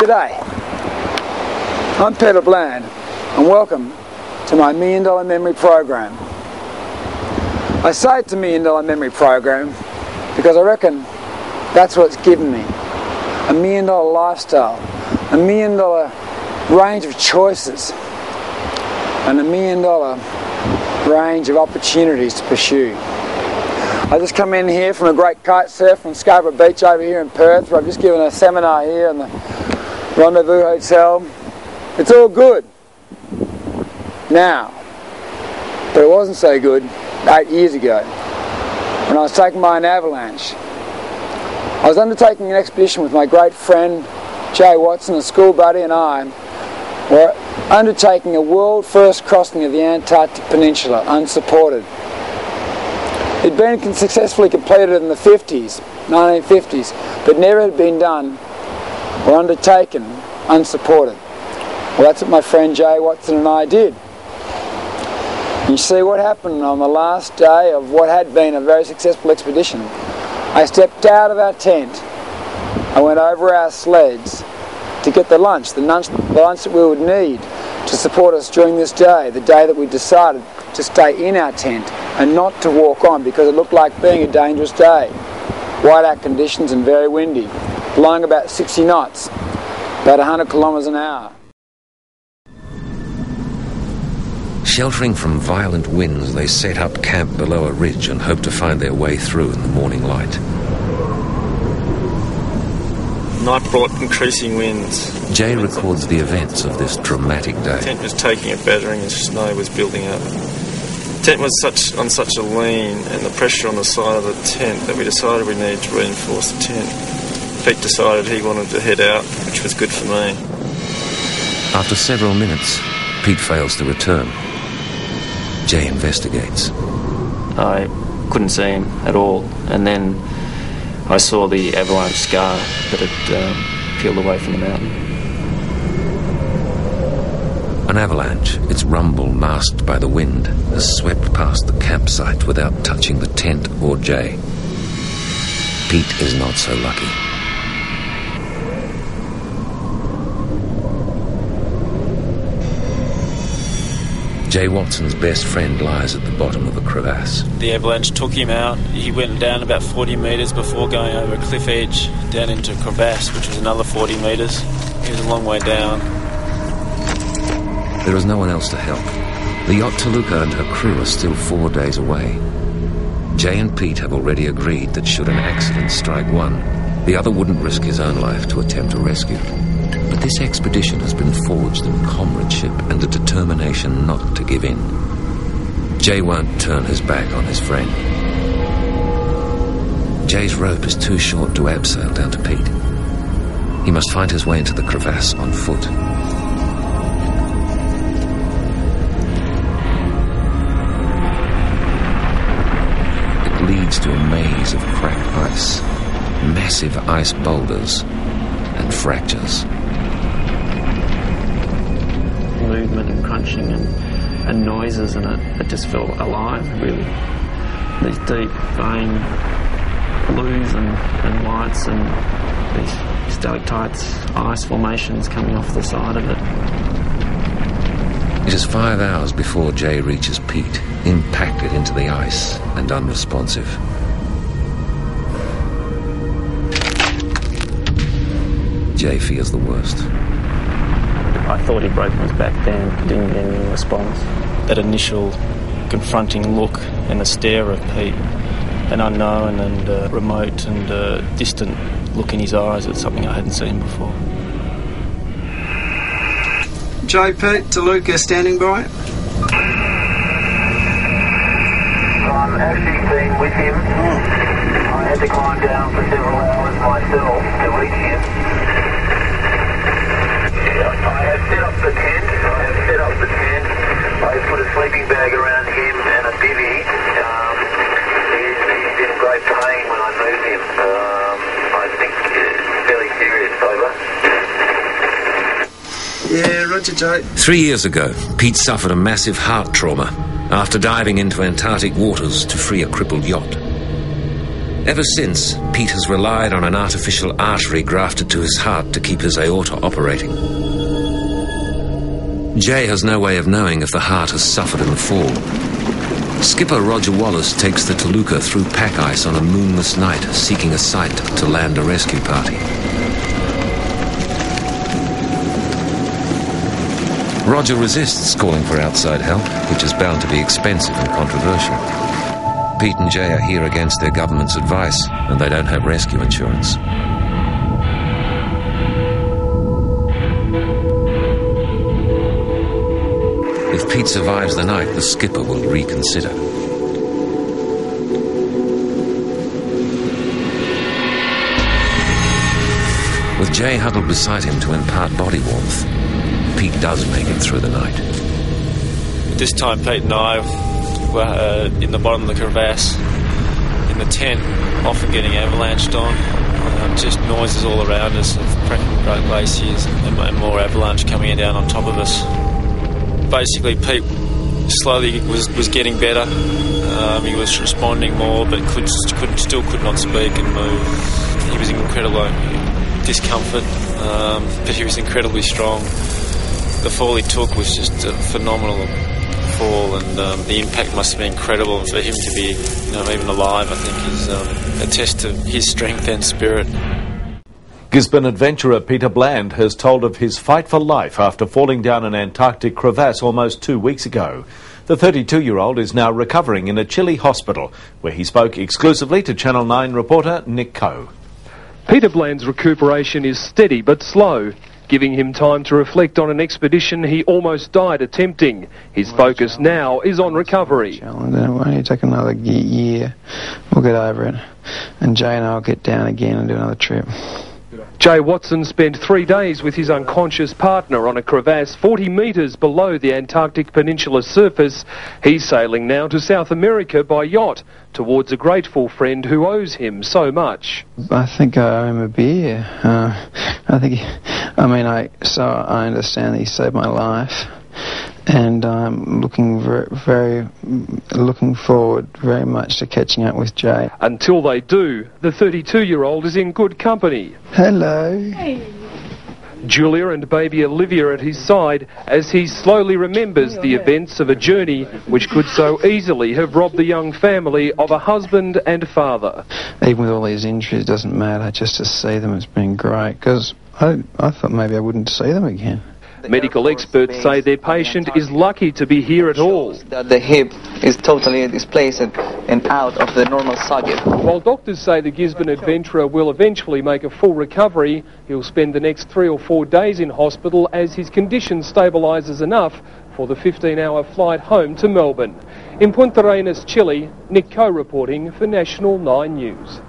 G'day, I'm Peter Bland and welcome to my $1 Million Memory Program. I say it's a $1 Million Memory Program because I reckon that's what it's given me. $1 million lifestyle, $1 million range of choices and $1 million range of opportunities to pursue. I just come in here from a great kite surf from Scarborough Beach over here in Perth, where I've just given a seminar here in the Rendezvous Hotel. It's all good now, but it wasn't so good 8 years ago when I was taken by an avalanche. I was undertaking an expedition with my great friend Jay Watson, a school buddy, and I were undertaking a world first crossing of the Antarctic Peninsula unsupported. It had been successfully completed in the 1950s, but never had been done or undertaken unsupported. Well, that's what my friend Jay Watson and I did. You see what happened on the last day of what had been a very successful expedition. I stepped out of our tent, I went over our sleds to get the lunch that we would need to support us during this day, the day that we decided to stay in our tent and not to walk on because it looked like being a dangerous day. Whiteout conditions and very windy, blowing about 60 knots, about 100 kilometres an hour. Sheltering from violent winds, they set up camp below a ridge and hoped to find their way through in the morning light. Night brought increasing winds. Jay records the events of this dramatic day. The tent was taking a battering and snow was building up. The tent was on such a lean and the pressure on the side of the tent that we decided we needed to reinforce the tent. Pete decided he wanted to head out, which was good for me. After several minutes, Pete fails to return. Jay investigates. I couldn't see him at all, and then I saw the avalanche scar that had peeled away from the mountain. An avalanche, its rumble masked by the wind, has swept past the campsite without touching the tent or Jay. Pete is not so lucky. Jay Watson's best friend lies at the bottom of a crevasse. The avalanche took him out. He went down about 40 metres before going over a cliff edge down into a crevasse, which was another 40 metres. He was a long way down. There is no one else to help. The yacht Toluca and her crew are still 4 days away. Jay and Pete have already agreed that should an accident strike one, the other wouldn't risk his own life to attempt a rescue. But this expedition has been forged in comradeship and a determination not to give in. Jay won't turn his back on his friend. Jay's rope is too short to abseil down to Pete. He must find his way into the crevasse on foot. It leads to a maze of cracked ice, massive ice boulders, and fractures. Movement and crunching and noises, and it just felt alive, really. These deep vein blues and whites and these stalactites, ice formations coming off the side of it. It is 5 hours before Jay reaches Pete, impacted into the ice and unresponsive. Jay fears the worst. I thought he'd broken his back then, didn't get any response. That initial confronting look and the stare of Pete, an unknown and remote and distant look in his eyes, it's something I hadn't seen before. Jay, Pete, Toluca standing by. I'm actually been with him. I had to climb down for several hours myself to reach him. I have set up the tent. I put a sleeping bag around him and a bivvy. He's in great pain when I move him. I think it's fairly serious, over. Yeah, roger, Jay. 3 years ago, Pete suffered a massive heart trauma after diving into Antarctic waters to free a crippled yacht. Ever since, Pete has relied on an artificial artery grafted to his heart to keep his aorta operating. Jay has no way of knowing if the heart has suffered in the fall. Skipper Roger Wallace takes the Toluca through pack ice on a moonless night, seeking a site to land a rescue party. Roger resists calling for outside help, which is bound to be expensive and controversial. Pete and Jay are here against their government's advice, and they don't have rescue insurance. If Pete survives the night, the skipper will reconsider. With Jay huddled beside him to impart body warmth, Pete does make it through the night. This time Pete and I were in the bottom of the crevasse, in the tent, often getting avalanched on. Just noises all around us of cracking great glaciers and more avalanche coming down on top of us. Basically, Pete slowly was getting better. He was responding more, but still could not speak and move. He was in incredible discomfort, but he was incredibly strong. The fall he took was just a phenomenal fall, and the impact must have been incredible. And for him to be, even alive, I think is a test to his strength and spirit. Gisborne adventurer Peter Bland has told of his fight for life after falling down an Antarctic crevasse almost 2 weeks ago. The 32-year-old is now recovering in a Chile hospital, where he spoke exclusively to Channel 9 reporter Nick Coe. Peter Bland's recuperation is steady but slow, giving him time to reflect on an expedition he almost died attempting. His focus now is on recovery. It'll only take another year. We'll get over it. And Jay and I will get down again and do another trip. Jay Watson spent 3 days with his unconscious partner on a crevasse 40 metres below the Antarctic Peninsula's surface. He's sailing now to South America by yacht towards a grateful friend who owes him so much. I think I owe him a beer. I understand that he saved my life, and I'm looking forward very much to catching up with Jay. Until they do, the 32-year-old is in good company. Hello. Hey. Julia and baby Olivia at his side as he slowly remembers the events of a journey which could so easily have robbed the young family of a husband and father. Even with all these injuries, it doesn't matter. Just to see them has been great, because I thought maybe I wouldn't see them again. Medical experts say their patient is lucky to be here at all. That the hip is totally displaced and out of the normal socket. While doctors say the Gisborne adventurer will eventually make a full recovery, he'll spend the next 3 or 4 days in hospital as his condition stabilises enough for the 15-hour flight home to Melbourne. In Punta Arenas, Chile, Nick Coe reporting for National 9 News.